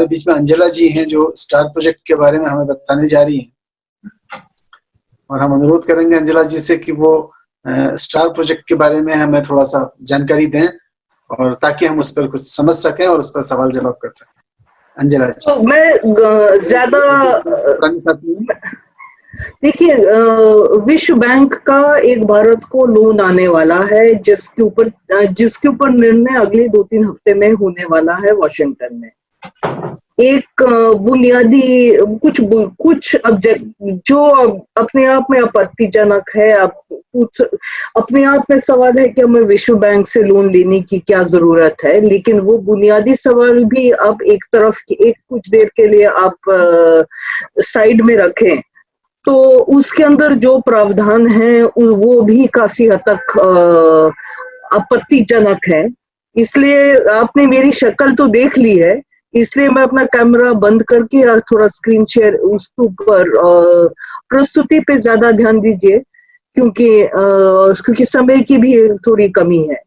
हमारे बीच में अंजला जी हैं जो स्टार प्रोजेक्ट के बारे में हमें बताने जा रही हैं, और हम अनुरोध करेंगे अंजला जी से कि वो स्टार प्रोजेक्ट के बारे में हमें थोड़ा सा जानकारी दें, और ताकि हम उस पर कुछ समझ सकें और उस पर सवाल जवाब कर सकें। अंजला जी। तो मैं ज्यादा देखिए, विश्व बैंक का एक भारत को लोन आने वाला है जिसके ऊपर निर्णय अगले 2-3 हफ्ते में होने वाला है वॉशिंगटन में। एक बुनियादी कुछ जो अपने आप में आपत्तिजनक है, अपने आप में सवाल है कि हमें विश्व बैंक से लोन लेने की क्या जरूरत है, लेकिन वो बुनियादी सवाल भी अब कुछ देर के लिए आप साइड में रखें, तो उसके अंदर जो प्रावधान है वो भी काफी हद तक आपत्तिजनक है। इसलिए आपने मेरी शक्ल तो देख ली है, इसलिए मैं अपना कैमरा बंद करके थोड़ा स्क्रीन शेयर उसके ऊपर प्रस्तुति पे ज्यादा ध्यान दीजिए, क्योंकि समय की भी थोड़ी कमी है।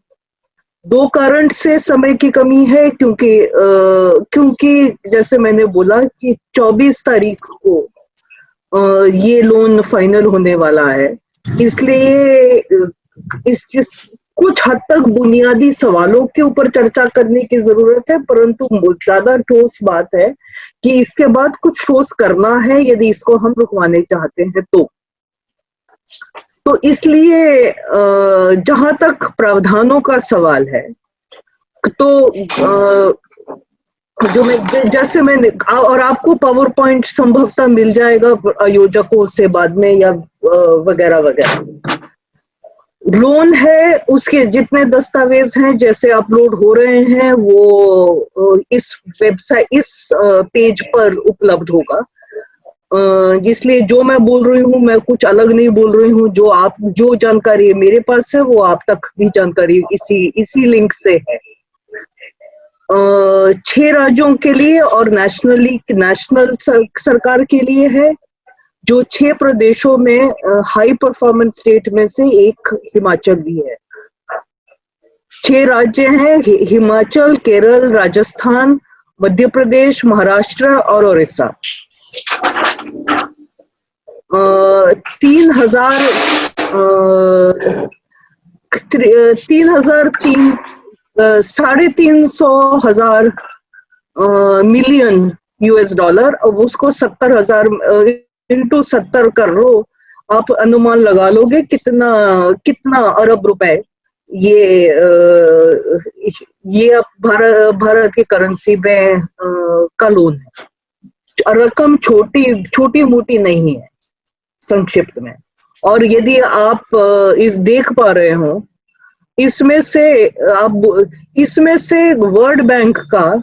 2 कारण से समय की कमी है, क्योंकि जैसे मैंने बोला कि 24 तारीख को ये लोन फाइनल होने वाला है, इसलिए कुछ हद तक बुनियादी सवालों के ऊपर चर्चा करने की जरूरत है, परंतु ज्यादा ठोस बात है कि इसके बाद कुछ ठोस करना है यदि इसको हम रुकवाने चाहते हैं तो इसलिए जहां तक प्रावधानों का सवाल है, तो जैसे मैंने, और आपको पावर पॉइंट संभवतः मिल जाएगा आयोजकों से बाद में या वगैरह वगैरह। लोन है, उसके जितने दस्तावेज हैं जैसे अपलोड हो रहे हैं वो इस पेज पर उपलब्ध होगा, इसलिए जो मैं बोल रही हूँ मैं कुछ अलग नहीं बोल रही हूँ। जो जानकारी मेरे पास है वो आप तक भी जानकारी इसी लिंक से है। 6 राज्यों के लिए और नेशनल सरकार के लिए है, जो 6 प्रदेशों में हाई परफॉर्मेंस स्टेट में से एक हिमाचल भी है। 6 राज्य हैं, हिमाचल, केरल, राजस्थान, मध्य प्रदेश, महाराष्ट्र और उड़ीसा। 3,300 मिलियन US डॉलर, अब उसको 70,000 into 70 कर लो, आप अनुमान लगा लोगे कितना अरब रुपए ये अब भारत की करेंसी में का लोन है। रकम छोटी मोटी नहीं है संक्षिप्त में। और यदि आप देख पा रहे हो, इसमें से वर्ल्ड बैंक का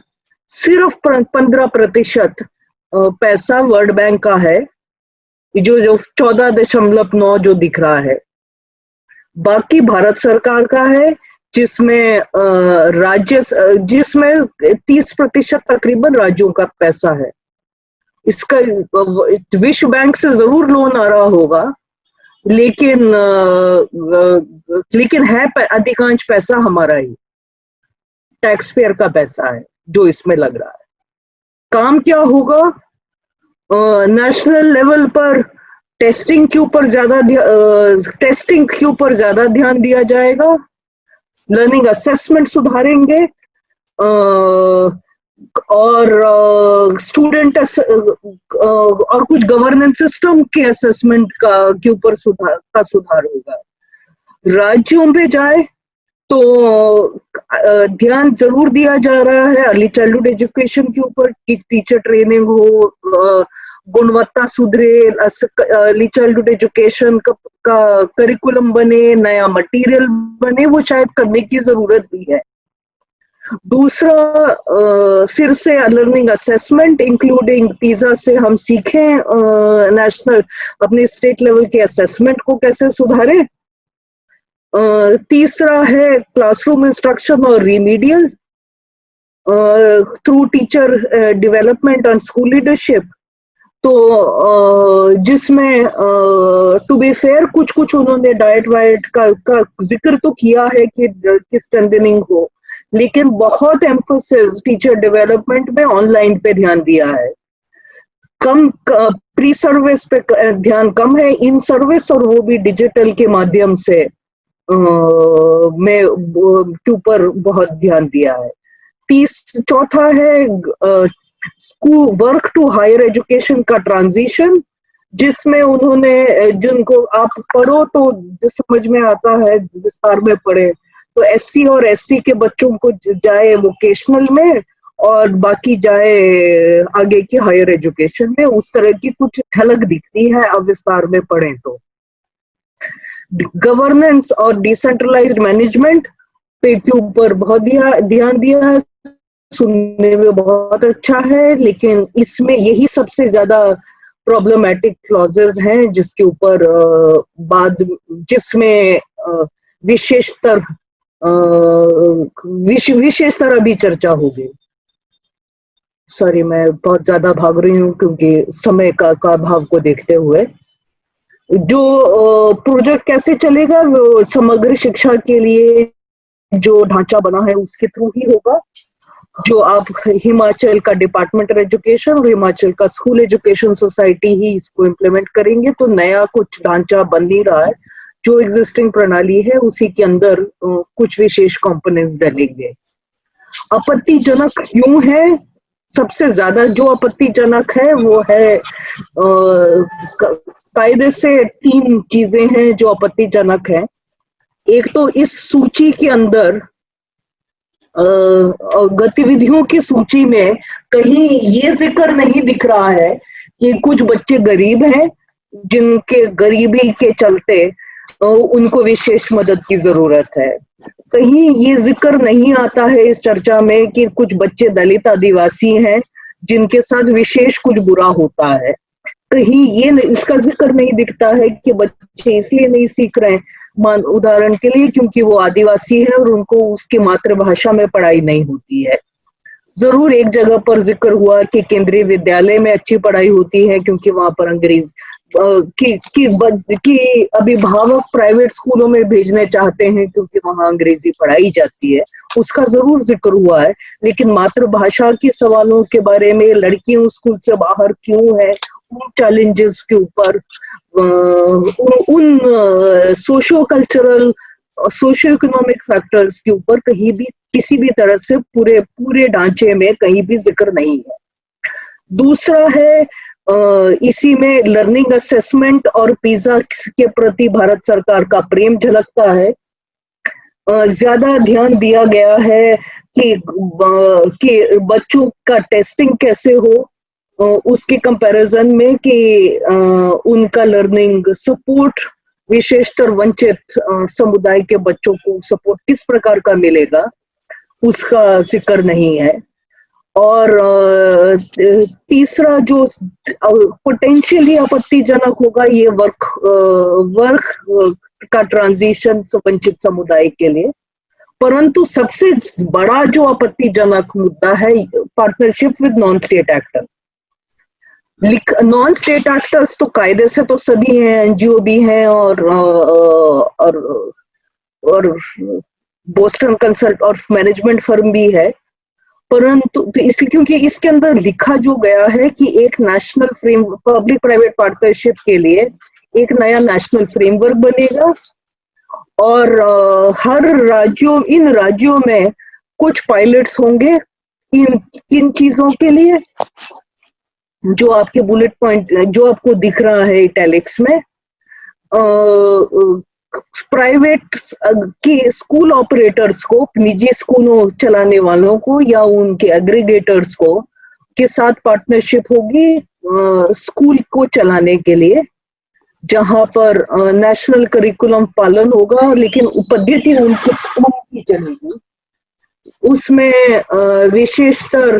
सिर्फ 15% पैसा वर्ल्ड बैंक का है, जो 14.9 जो दिख रहा है। बाकी भारत सरकार का है, जिसमें 30% तकरीबन राज्यों का पैसा है। इसका विश्व बैंक से जरूर लोन आ रहा होगा, लेकिन है अधिकांश पैसा हमारा ही टैक्स पेयर का पैसा है जो इसमें लग रहा है। काम क्या होगा? नेशनल लेवल पर टेस्टिंग के ऊपर ज्यादा ध्यान दिया जाएगा, लर्निंग असेसमेंट सुधारेंगे, और स्टूडेंट और कुछ गवर्नेंस सिस्टम के असेसमेंट के ऊपर सुधार होगा। राज्यों में जाए तो ध्यान जरूर दिया जा रहा है अर्ली चाइल्डहुड एजुकेशन के ऊपर, टीचर ट्रेनिंग हो, गुणवत्ता सुधरे, अर्ली चाइल्डहुड एजुकेशन का करिकुलम बने, नया मटेरियल बने, वो शायद करने की जरूरत भी है। दूसरा, फिर से लर्निंग असेसमेंट इंक्लूडिंग पिज़्ज़ा से हम सीखें नेशनल अपने स्टेट लेवल के असेसमेंट को कैसे सुधारें। तीसरा है क्लासरूम इंस्ट्रक्शन और remedial through teacher development and school leadership. तो जिसमें टू बी फेयर कुछ उन्होंने डाइट वाइट का जिक्र तो किया है कि स्ट्रेंथनिंग हो, लेकिन बहुत एम्फोसिस टीचर डेवलपमेंट में ऑनलाइन पे ध्यान दिया है। कम प्री सर्विस पे ध्यान कम है, इन सर्विस और वो भी डिजिटल के माध्यम से में के ऊपर बहुत ध्यान दिया है। चौथा है school work to higher education का ट्रांजिशन, जिसमें उन्होंने, जिनको आप पढ़ो तो जो समझ में आता है विस्तार में पढ़े, तो एससी और एसटी के बच्चों को जाए वोकेशनल में और बाकी जाए आगे की हायर एजुकेशन में, उस तरह की कुछ झलक दिखती है अब विस्तार में पढ़े तो। गवर्नेंस और डिसेंट्रलाइज्ड मैनेजमेंट पे के ऊपर बहुत ध्यान दिया है, सुनने में बहुत अच्छा है, लेकिन इसमें यही सबसे ज्यादा प्रॉब्लमेटिक क्लॉजेस हैं जिसके ऊपर जिसमें विशेषतर अभी चर्चा होगी। सॉरी, मैं बहुत ज्यादा भाग रही हूँ क्योंकि समय का अभाव को देखते हुए। जो प्रोजेक्ट कैसे चलेगा, वो समग्र शिक्षा के लिए जो ढांचा बना है उसके थ्रू ही होगा, जो आप हिमाचल का डिपार्टमेंट ऑफ एजुकेशन और हिमाचल का स्कूल एजुकेशन सोसाइटी ही इसको इम्प्लीमेंट करेंगे। तो नया कुछ ढांचा बन नहीं रहा है, जो एग्जिस्टिंग प्रणाली है उसी के अंदर कुछ विशेष कंपोनेंट्स डलेंगे। आपत्तिजनक क्यों है? सबसे ज्यादा जो आपत्तिजनक है वो है कायदे से 3 चीजें हैं जो आपत्तिजनक है। एक तो इस सूची के अंदर गतिविधियों की सूची में कहीं ये जिक्र नहीं दिख रहा है कि कुछ बच्चे गरीब हैं जिनके गरीबी के चलते उनको विशेष मदद की जरूरत है। कहीं ये जिक्र नहीं आता है इस चर्चा में कि कुछ बच्चे दलित आदिवासी हैं जिनके साथ विशेष कुछ बुरा होता है। कहीं ये इसका जिक्र नहीं दिखता है कि बच्चे इसलिए नहीं सीख रहे हैं, उदाहरण के लिए क्योंकि वो आदिवासी है और उनको उसकी मातृभाषा में पढ़ाई नहीं होती है। जरूर एक जगह पर जिक्र हुआ कि केंद्रीय विद्यालय में अच्छी पढ़ाई होती है क्योंकि वहां पर अंग्रेज की अभिभावक प्राइवेट स्कूलों में भेजने चाहते हैं क्योंकि वहां अंग्रेजी पढ़ाई जाती है, उसका जरूर जिक्र हुआ है। लेकिन मातृभाषा के सवालों के बारे में, लड़कियां स्कूल से बाहर क्यों है, उन चैलेंजेस के ऊपर, उन socio cultural socio economic factors के ऊपर कहीं भी किसी भी तरह से पूरे ढांचे में कहीं भी जिक्र नहीं है। दूसरा है इसी में लर्निंग असेसमेंट और पिज्जा के प्रति भारत सरकार का प्रेम झलकता है। ज्यादा ध्यान दिया गया है कि बच्चों का टेस्टिंग कैसे हो उसके कंपैरिजन में, कि उनका लर्निंग सपोर्ट विशेषतर वंचित समुदाय के बच्चों को सपोर्ट किस प्रकार का मिलेगा उसका जिक्र नहीं है। और तीसरा जो पोटेंशियली आपत्तिजनक होगा, ये वर्क का ट्रांजिशन वंचित समुदाय के लिए। परंतु सबसे बड़ा जो आपत्तिजनक मुद्दा है partnership with non state actors. Non state actors तो कायदे से तो सभी हैं, एनजीओ भी हैं और बोस्टन कंसल्ट और मैनेजमेंट फर्म भी है। परंतु तो इसलिए क्योंकि इसके अंदर लिखा जो गया है कि एक national frame public private partnership के लिए एक नया नेशनल फ्रेमवर्क बनेगा और हर इन राज्यों में कुछ पायलट्स होंगे इन चीजों के लिए, जो आपके बुलेट पॉइंट जो आपको दिख रहा है इटैलिक्स में। प्राइवेट के स्कूल ऑपरेटर्स को, निजी स्कूलों चलाने वालों को या उनके एग्रीगेटर्स को के साथ पार्टनरशिप होगी स्कूल को चलाने के लिए, जहां पर नेशनल करिकुलम पालन होगा लेकिन पद्धति उनकी चलेगी। उसमें विशेषतर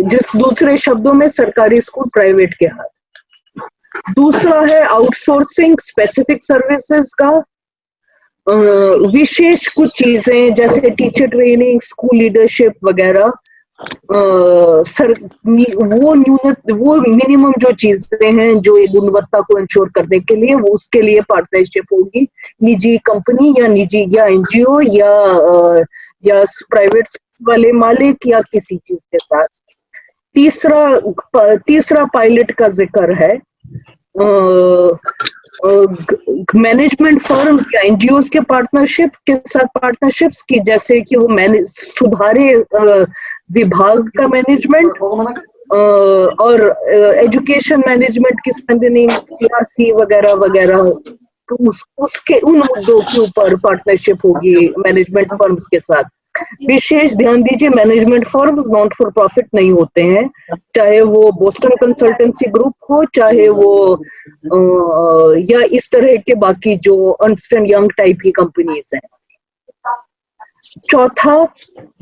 जिस दूसरे शब्दों में सरकारी स्कूल प्राइवेट के हाथ। दूसरा है आउटसोर्सिंग स्पेसिफिक सर्विसेज का, विशेष कुछ चीजें जैसे टीचर ट्रेनिंग, स्कूल लीडरशिप वगैरह वो मिनिमम जो चीजें हैं जो एक गुणवत्ता को इंश्योर करने के लिए, वो उसके लिए पार्टनरशिप होगी निजी कंपनी या निजी या एनजीओ या प्राइवेट वाले मालिक या किसी चीज के साथ। तीसरा पायलट का जिक्र है मैनेजमेंट फर्म या एनजीओ के पार्टनरशिप के साथ पार्टनरशिप्स की, जैसे कि वो सुधारे विभाग का मैनेजमेंट और एजुकेशन मैनेजमेंट की स्ट्रेंथनिंग, सीआरसी वगैरह वगैरह, तो उसके उन मुद्दों के ऊपर पार्टनरशिप होगी मैनेजमेंट फर्म्स के साथ। विशेष ध्यान दीजिए, management firms non for profit नहीं होते हैं, चाहे वो बोस्टन कंसल्टेंसी ग्रुप हो, चाहे वो या इस तरह के बाकी जो अर्नस्ट एंड यंग टाइप की कंपनीज हैं। चौथा,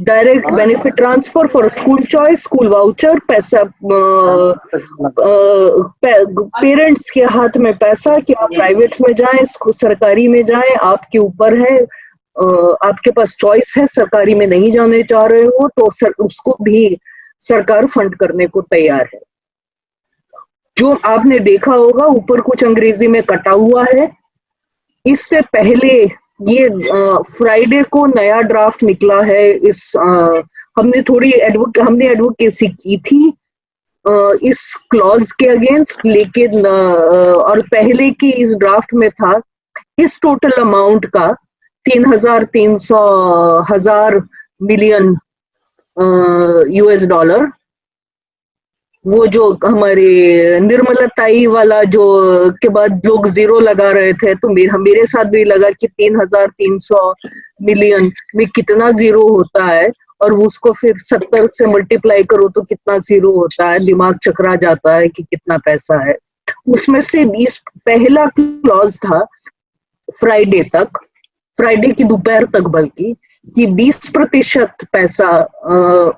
direct benefit transfer for school choice, school voucher, पैसा पेरेंट्स के हाथ में पैसा कि आप प्राइवेट में जाएं, सरकारी में जाएं, आपके ऊपर है, आपके पास चॉइस है, सरकारी में नहीं जाने चाह रहे हो तो उसको भी सरकार फंड करने को तैयार है। जो आपने देखा होगा ऊपर कुछ अंग्रेजी में कटा हुआ है, इससे पहले ये फ्राइडे को नया ड्राफ्ट निकला है। हमने एडवोकेसी की थी इस क्लॉज के अगेंस्ट, लेकिन और पहले की इस ड्राफ्ट में था इस टोटल अमाउंट का 3,300 मिलियन यूएस डॉलर, वो जो हमारे निर्मला ताई वाला जो के बाद लोग जीरो लगा रहे थे, तो मेरे साथ भी लगा कि 3,300 मिलियन में कितना जीरो होता है, और उसको फिर 70 से मल्टीप्लाई करो तो कितना जीरो होता है, दिमाग चकरा जाता है कि कितना पैसा है। उसमें से 20 पहला क्लॉज था फ्राइडे की दोपहर तक, बल्कि कि 20% पैसा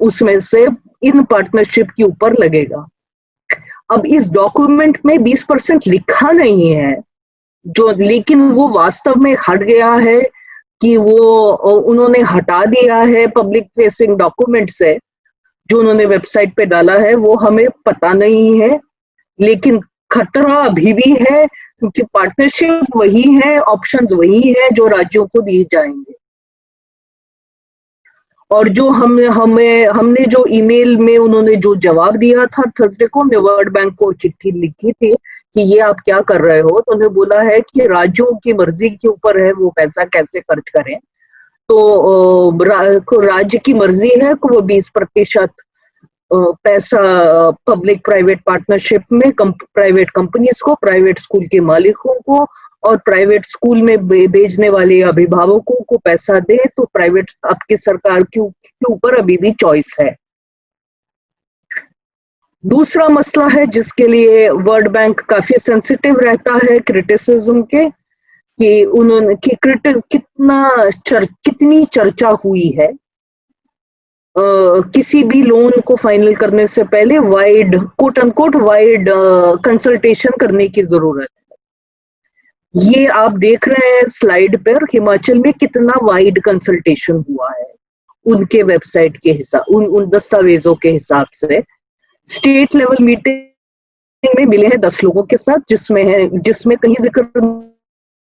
उसमें से इन पार्टनरशिप के ऊपर लगेगा। अब इस डॉक्यूमेंट में 20% लिखा नहीं है, लेकिन वो वास्तव में हट गया है कि वो उन्होंने हटा दिया है पब्लिक फेसिंग डॉक्यूमेंट से, जो उन्होंने वेबसाइट पे डाला है वो हमें पता नहीं है, लेकिन खतरा अभी भी है क्योंकि पार्टनरशिप वही है, ऑप्शंस वही है जो राज्यों को दिए जाएंगे। और जो हमने जो ईमेल में उन्होंने जो जवाब दिया था थर्सडे को, हमने वर्ल्ड बैंक को चिट्ठी लिखी थी कि ये आप क्या कर रहे हो, तो उन्होंने बोला है कि राज्यों की मर्जी के ऊपर है वो पैसा कैसे खर्च करें, तो राज्य की मर्जी है कि वो 20% पैसा पब्लिक प्राइवेट पार्टनरशिप में प्राइवेट कंपनीज को, प्राइवेट स्कूल के मालिकों को और प्राइवेट स्कूल में भेजने वाले अभिभावकों को पैसा दे, तो प्राइवेट आपकी सरकार के ऊपर अभी भी चॉइस है। दूसरा मसला है जिसके लिए वर्ल्ड बैंक काफी सेंसिटिव रहता है क्रिटिसिज्म के, कि उन्होंने कितनी चर्चा हुई है किसी भी लोन को फाइनल करने से पहले wide quote unquote wide consultation करने की जरूरत है। ये आप देख रहे हैं स्लाइड पर हिमाचल में कितना वाइड कंसल्टेशन हुआ है उनके वेबसाइट के हिसाब, उन दस्तावेजों के हिसाब से। स्टेट लेवल मीटिंग में मिले हैं 10 लोगों के साथ, जिसमें कहीं जिक्र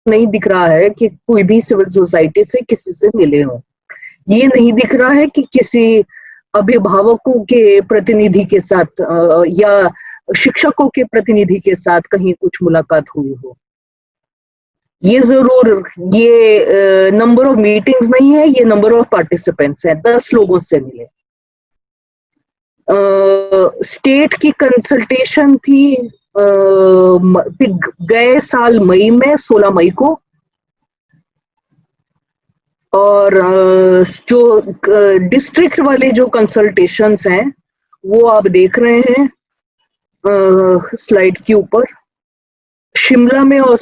नहीं दिख रहा है कि कोई भी सिविल सोसाइटी से किसी से मिले हों। ये नहीं दिख रहा है कि किसी अभिभावकों के प्रतिनिधि के साथ या शिक्षकों के प्रतिनिधि के साथ कहीं कुछ मुलाकात हुई हो। ये जरूर ये नंबर ऑफ मीटिंग्स नहीं है, ये नंबर ऑफ पार्टिसिपेंट्स है, 10 लोगों से मिले। स्टेट की कंसल्टेशन थी गए साल मई में 16 मई को, और जो डिस्ट्रिक्ट वाले जो कंसल्टेशंस हैं वो आप देख रहे हैं स्लाइड के ऊपर। शिमला में और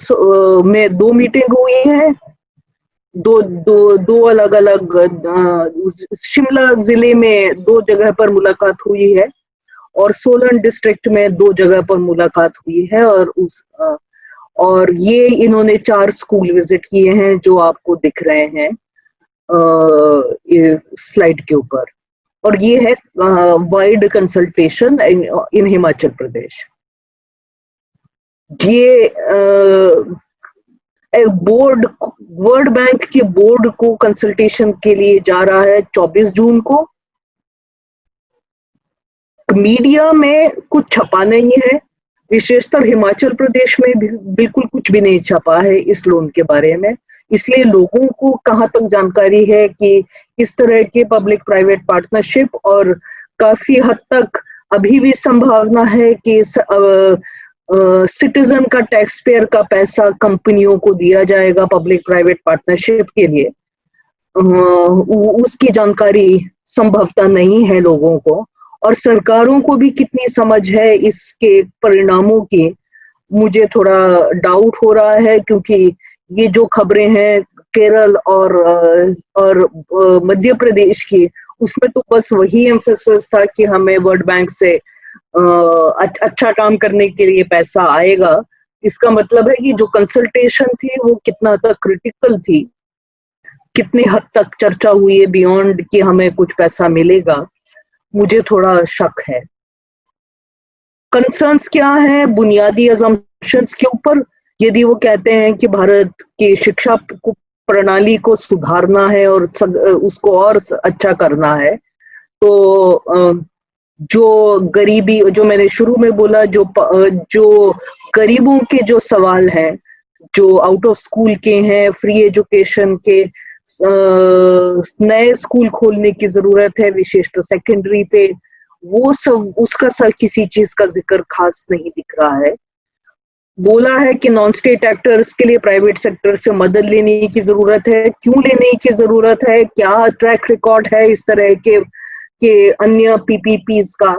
में 2 मीटिंग हुई है, दो अलग अलग शिमला जिले में 2 जगह पर मुलाकात हुई है और सोलन डिस्ट्रिक्ट में 2 जगह पर मुलाकात हुई है, और ये इन्होंने 4 स्कूल विजिट किए हैं जो आपको दिख रहे हैं स्लाइड के ऊपर। और ये है वाइड कंसल्टेशन इन हिमाचल प्रदेश। ये बोर्ड, वर्ल्ड बैंक के बोर्ड को कंसल्टेशन के लिए जा रहा है 24 जून को। मीडिया में कुछ छपा नहीं है, विशेषतर हिमाचल प्रदेश में भी बिल्कुल कुछ भी नहीं छपा है इस लोन के बारे में। इसलिए लोगों को कहाँ तक जानकारी है कि इस तरह के पब्लिक प्राइवेट पार्टनरशिप, और काफी हद तक अभी भी संभावना है कि सिटीजन का, टैक्स पेयर का पैसा कंपनियों को दिया जाएगा पब्लिक प्राइवेट पार्टनरशिप के लिए, उसकी जानकारी संभवतः नहीं है लोगों को। और सरकारों को भी कितनी समझ है इसके परिणामों की, मुझे थोड़ा डाउट हो रहा है, क्योंकि ये जो खबरें हैं केरल और मध्य प्रदेश की, उसमें तो बस वही एम्फेसिस था कि हमें वर्ल्ड बैंक से अच्छा काम करने के लिए पैसा आएगा। इसका मतलब है कि जो कंसल्टेशन थी वो कितना तक क्रिटिकल थी, कितने हद तक चर्चा हुई है बियॉन्ड कि हमें कुछ पैसा मिलेगा, मुझे थोड़ा शक है। कंसर्न्स क्या है बुनियादी अजम्पशंस के ऊपर? यदि वो कहते हैं कि भारत की शिक्षा प्रणाली को सुधारना है और उसको और अच्छा करना है, तो जो गरीबी, जो मैंने शुरू में बोला, जो गरीबों के जो सवाल हैं, जो आउट ऑफ स्कूल के हैं, फ्री एजुकेशन के, नए स्कूल खोलने की जरूरत है विशेषतः सेकेंडरी पे, वो सब, उसका किसी चीज का जिक्र खास नहीं दिख रहा है। बोला है कि नॉन स्टेट एक्टर्स के लिए प्राइवेट सेक्टर से मदद लेने की जरूरत है। क्यों लेने की जरूरत है, क्या ट्रैक रिकॉर्ड है इस तरह के अन्य पीपीपीज का,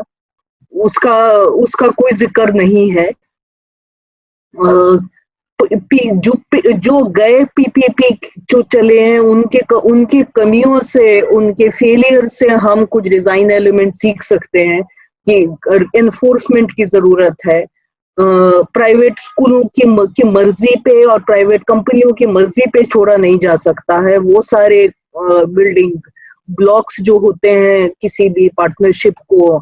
उसका कोई जिक्र नहीं है। जो गए पीपीपी जो चले हैं, उनके कमियों से, उनके फेलियर से हम कुछ डिजाइन एलिमेंट सीख सकते हैं कि एनफोर्समेंट की जरूरत है। प्राइवेट स्कूलों की मर्जी पे और प्राइवेट कंपनियों की मर्जी पे छोड़ा नहीं जा सकता है। वो सारे बिल्डिंग ब्लॉक्स जो होते हैं किसी भी पार्टनरशिप को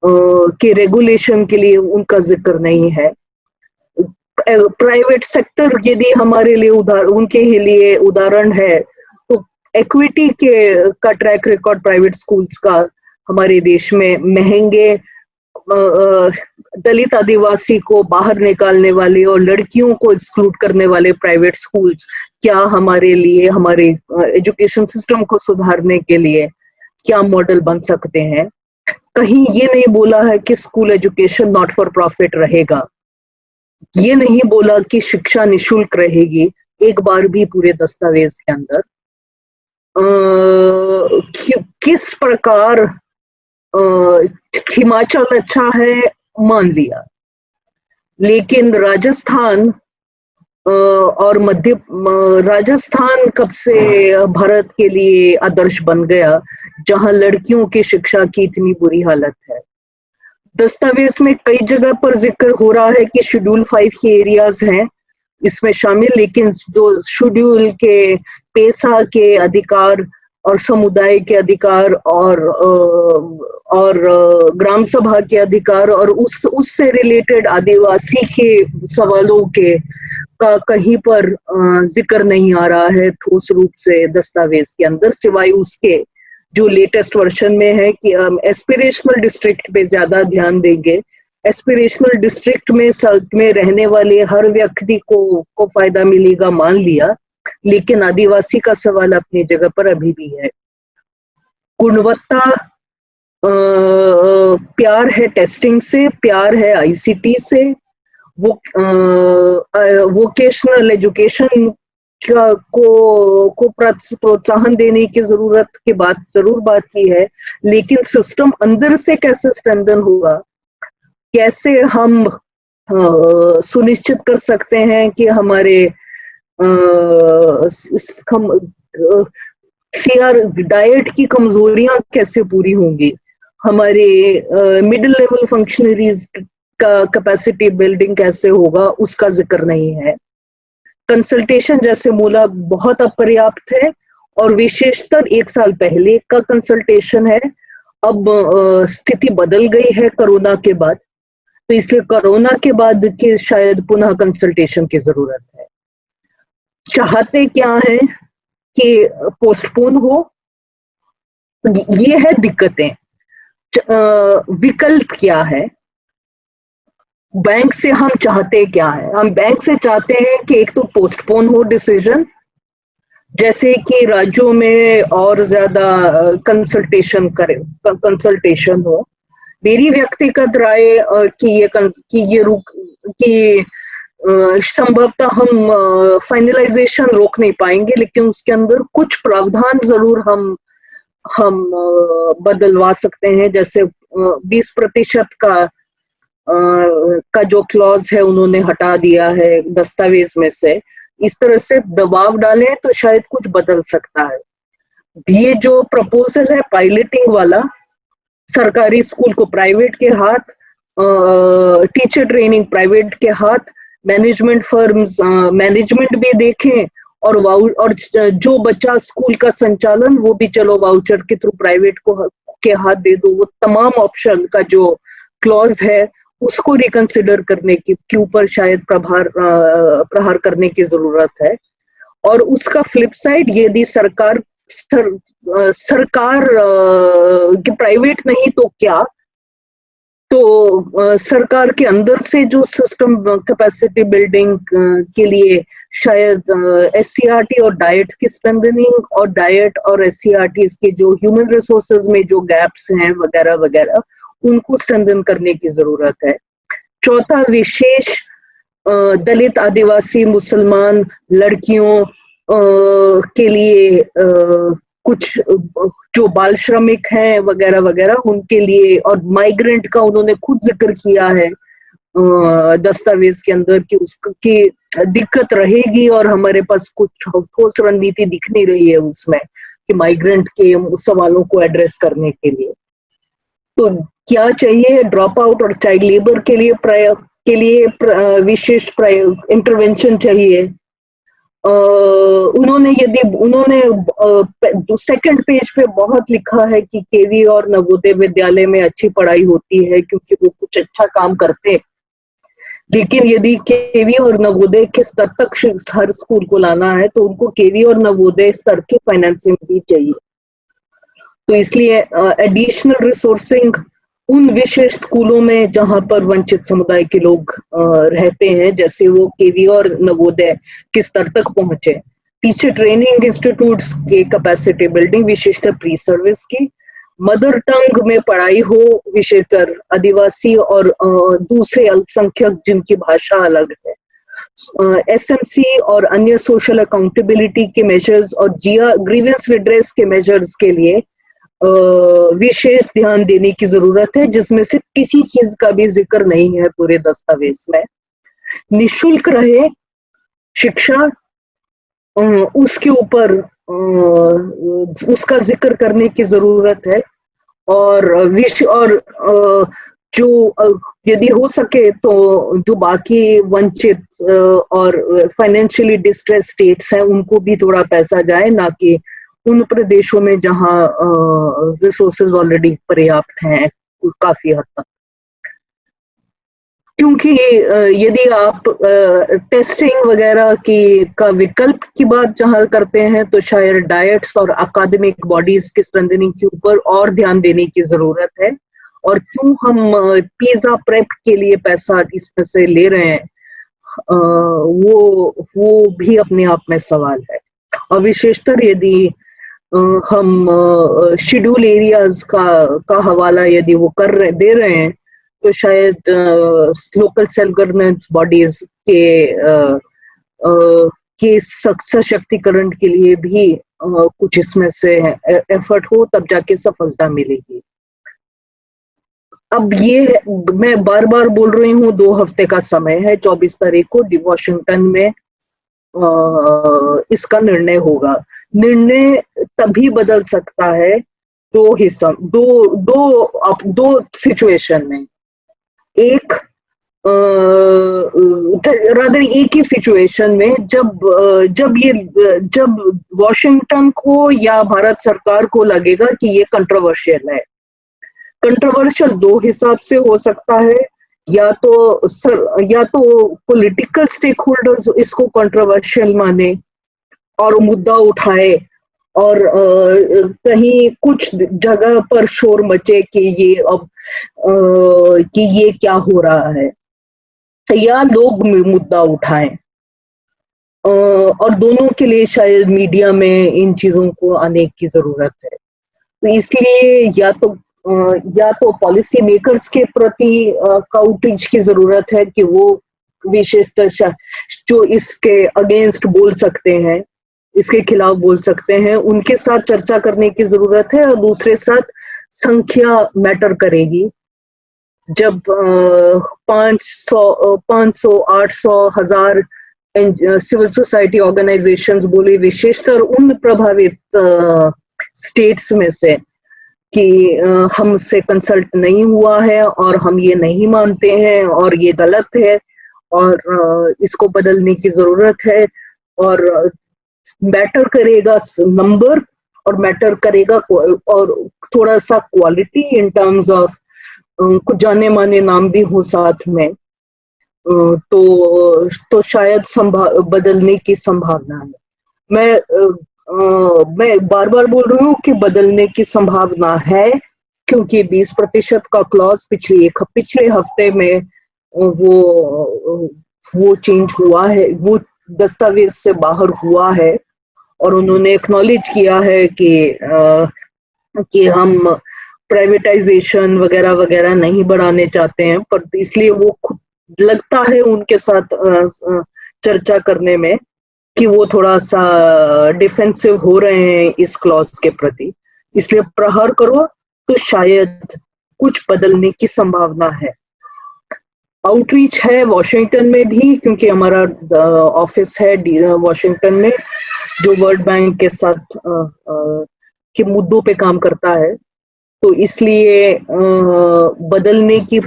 के रेगुलेशन के लिए, उनका जिक्र नहीं है। प्राइवेट सेक्टर यदि हमारे लिए उनके लिए उदाहरण है, तो इक्विटी का ट्रैक रिकॉर्ड प्राइवेट स्कूल्स का हमारे देश में महंगे, दलित आदिवासी को बाहर निकालने वाले और लड़कियों को एक्सक्लूड करने वाले प्राइवेट स्कूल्स क्या हमारे लिए, हमारे एजुकेशन सिस्टम को सुधारने के लिए क्या मॉडल बन सकते हैं? कहीं ये नहीं बोला है कि school education not for profit रहेगा, ये नहीं बोला कि शिक्षा निशुल्क रहेगी एक बार भी पूरे दस्तावेज के अंदर। किस प्रकार हिमाचल अच्छा है मान लिया, लेकिन राजस्थान और राजस्थान कब से भारत के लिए आदर्श बन गया जहां लड़कियों की शिक्षा की इतनी बुरी हालत है? दस्तावेज में कई जगह पर जिक्र हो रहा है कि शेड्यूल 5 के एरियाज हैं इसमें शामिल, लेकिन जो शेड्यूल के पेशा के अधिकार और समुदाय के अधिकार और ग्राम सभा के अधिकार और उससे रिलेटेड आदिवासी के सवालों का कहीं पर जिक्र नहीं आ रहा है ठोस रूप से दस्तावेज के अंदर, सिवाय उसके जो लेटेस्ट वर्जन में है कि एस्पिरेशनल डिस्ट्रिक्ट पे ज्यादा ध्यान देंगे। एस्पिरेशनल डिस्ट्रिक्ट में रहने वाले हर व्यक्ति को फायदा मिलेगा मान लिया, लेकिन आदिवासी का सवाल अपनी जगह पर अभी भी है। गुणवत्ता, प्यार है टेस्टिंग से, प्यार है आईसीटी से, वोकेशनल एजुकेशन को प्रोत्साहन देने की जरूरत की बात जरूर बात की है, लेकिन सिस्टम अंदर से कैसे स्ट्रेंथन होगा, कैसे हम सुनिश्चित कर सकते हैं कि हमारे सीआर डाइट की कमजोरियां कैसे पूरी होंगी, हमारे मिडिल लेवल फंक्शनरीज का कैपेसिटी बिल्डिंग कैसे होगा, उसका जिक्र नहीं है। कंसल्टेशन जैसे बोला बहुत अपर्याप्त है, और विशेषतर 1 साल पहले का कंसल्टेशन है अब स्थिति बदल गई है कोरोना के बाद, तो इसलिए कोरोना के बाद की शायद पुनः कंसल्टेशन की जरूरत है। चाहते क्या है कि पोस्टपोन हो, ये है दिक्कतें। विकल्प क्या है, बैंक से हम चाहते क्या है? हम बैंक से चाहते हैं कि एक तो पोस्टपोन हो डिसीजन, जैसे कि राज्यों में और ज्यादा कंसल्टेशन हो। मेरी व्यक्तिगत राय कि संभवतः हम फाइनलाइजेशन रोक नहीं पाएंगे, लेकिन उसके अंदर कुछ प्रावधान जरूर हम बदलवा सकते हैं। जैसे 20% का जो क्लॉज है उन्होंने हटा दिया है दस्तावेज में से। इस तरह से दबाव डालें तो शायद कुछ बदल सकता है। ये जो प्रपोजल है पायलटिंग वाला, सरकारी स्कूल को प्राइवेट के हाथ, टीचर ट्रेनिंग प्राइवेट के हाथ, मैनेजमेंट फर्म्स मैनेजमेंट भी देखें, और जो बच्चा स्कूल का संचालन वो भी चलो वाउचर के थ्रू प्राइवेट के हाथ दे दो। वो तमाम ऑप्शन का जो क्लॉज है उसको रिकंसिडर करने के ऊपर शायद प्रहार करने की जरूरत है। और उसका फ्लिप साइड, यदि सरकार कि प्राइवेट नहीं तो क्या, तो सरकार के अंदर से जो सिस्टम कैपेसिटी बिल्डिंग के लिए शायद SCRT और डाइट की स्ट्रेंथनिंग, और डाइट और SCRT के जो ह्यूमन रिसोर्सेज में जो गैप्स हैं वगैरह वगैरह, उनको स्ट्रेंथन करने की जरूरत है। चौथा, विशेष दलित, आदिवासी, मुसलमान लड़कियों के लिए कुछ जो बाल श्रमिक हैं वगैरह वगैरह, उनके लिए, और माइग्रेंट का उन्होंने खुद जिक्र किया है दस्तावेज के अंदर कि उसकी दिक्कत रहेगी, और हमारे पास कुछ ठोस रणनीति दिख नहीं रही है उसमें कि माइग्रेंट के सवालों को एड्रेस करने के लिए। तो क्या चाहिए? ड्रॉप आउट और चाइल्ड लेबर के लिए विशेष इंटरवेंशन चाहिए। उन्होंने सेकंड पेज पे बहुत लिखा है कि केवी और नवोदय विद्यालय में अच्छी पढ़ाई होती है क्योंकि वो कुछ अच्छा काम करते हैं, लेकिन यदि केवी और नवोदय के स्तर तक हर स्कूल को लाना है तो उनको केवी और नवोदय स्तर की फाइनेंसिंग भी चाहिए। तो इसलिए एडिशनल रिसोर्सिंग उन विशेष स्कूलों में जहां पर वंचित समुदाय के लोग रहते हैं, जैसे वो केवी और नवोदय किस स्तर तक पहुंचे। टीचर ट्रेनिंग इंस्टीट्यूट्स के कैपेसिटी बिल्डिंग, विशेषकर प्री सर्विस की। मदर टंग में पढ़ाई हो, विशेषकर आदिवासी और दूसरे अल्पसंख्यक जिनकी भाषा अलग है। SMC और अन्य सोशल अकाउंटेबिलिटी के मेजर्स और ग्रीवेंस रिड्रेस के मेजर्स के लिए विशेष ध्यान देने की जरूरत है, जिसमें से किसी चीज का भी जिक्र नहीं है पूरे दस्तावेज में। निशुल्क रहे शिक्षा, उसके ऊपर उसका जिक्र करने की जरूरत है। और जो यदि हो सके तो जो बाकी वंचित और फाइनेंशियली डिस्ट्रेस स्टेट्स हैं उनको भी थोड़ा पैसा जाए, ना कि उन प्रदेशों में जहां रिसोर्सेज ऑलरेडी पर्याप्त हैं काफी हद तक। क्योंकि यदि आप टेस्टिंग वगैरह का विकल्प की बात जहां करते हैं तो शायद डाइट्स और अकादमिक बॉडीज की स्ट्रेंथनिंग के ऊपर और ध्यान देने की जरूरत है। और क्यों हम पिज्जा प्रेप के लिए पैसा इसमें से ले रहे हैं, वो भी अपने आप में सवाल है। और विशेषतर यदि हम शेड्यूल एरियाज का हवाला यदि वो दे रहे हैं तो शायद लोकल सेल्फ गवर्नेंस बॉडीज के सशक्तिकरण के लिए भी कुछ इसमें से एफर्ट हो, तब जाके सफलता मिलेगी। अब ये मैं बार बार बोल रही हूँ, 2 हफ्ते का समय है, 24 तारीख को वॉशिंगटन में इसका निर्णय होगा। निर्णय तभी बदल सकता है दो सिचुएशन में। एक ही सिचुएशन में जब वॉशिंगटन को या भारत सरकार को लगेगा कि ये कंट्रोवर्शियल है, कंट्रोवर्शियल दो हिसाब से हो सकता है, या तो पॉलिटिकल स्टेक होल्डर्स इसको कंट्रोवर्शियल माने और मुद्दा उठाए, और कहीं कुछ जगह पर शोर मचे कि ये अब कि ये क्या हो रहा है, या लोग मुद्दा उठाएं। और दोनों के लिए शायद मीडिया में इन चीजों को आने की जरूरत है। तो इसलिए या तो पॉलिसी मेकर्स के प्रति आउटरीच की जरूरत है कि वो विशेषतः जो इसके अगेंस्ट बोल सकते हैं, इसके खिलाफ बोल सकते हैं, उनके साथ चर्चा करने की जरूरत है। और दूसरे साथ संख्या मैटर करेगी। जब 500, 800, 1000 सिविल सोसाइटी ऑर्गेनाइजेशंस बोले, विशेषकर उन प्रभावित स्टेट्स में से, कि हमसे कंसल्ट नहीं हुआ है और हम ये नहीं मानते हैं और ये गलत है और इसको बदलने की जरूरत है, और मैटर करेगा नंबर, और मैटर करेगा और थोड़ा सा क्वालिटी इन टर्म्स ऑफ कुछ जाने माने नाम भी हो साथ में, तो शायद बदलने की संभावना है। मैं बार बार बोल रही हूँ कि बदलने की संभावना है, क्योंकि 20% का क्लॉज पिछले हफ्ते में वो चेंज हुआ है, वो दस्तावेज से बाहर हुआ है, और उन्होंने एक्नॉलेज किया है कि हम प्राइवेटाइजेशन वगैरह वगैरह नहीं बढ़ाने चाहते हैं, पर इसलिए वो खुद लगता है उनके साथ चर्चा करने में कि वो थोड़ा सा डिफेंसिव हो रहे हैं इस क्लॉज के प्रति। इसलिए प्रहार करो तो शायद कुछ बदलने की संभावना है। आउटरीच है वॉशिंगटन में भी, क्योंकि हमारा ऑफिस है वॉशिंगटन में जो वर्ल्ड बैंक के साथ के मुद्दों पे काम करता है। तो इसलिए बदलने की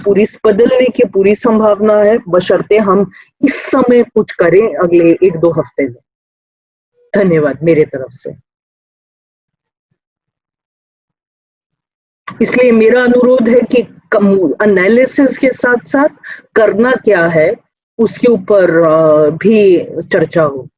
पूरी संभावना है, बशर्ते हम इस समय कुछ करें अगले 1-2 हफ्ते में। धन्यवाद मेरे तरफ से। इसलिए मेरा अनुरोध है कि एनालिसिस के साथ साथ करना क्या है उसके ऊपर भी चर्चा हो।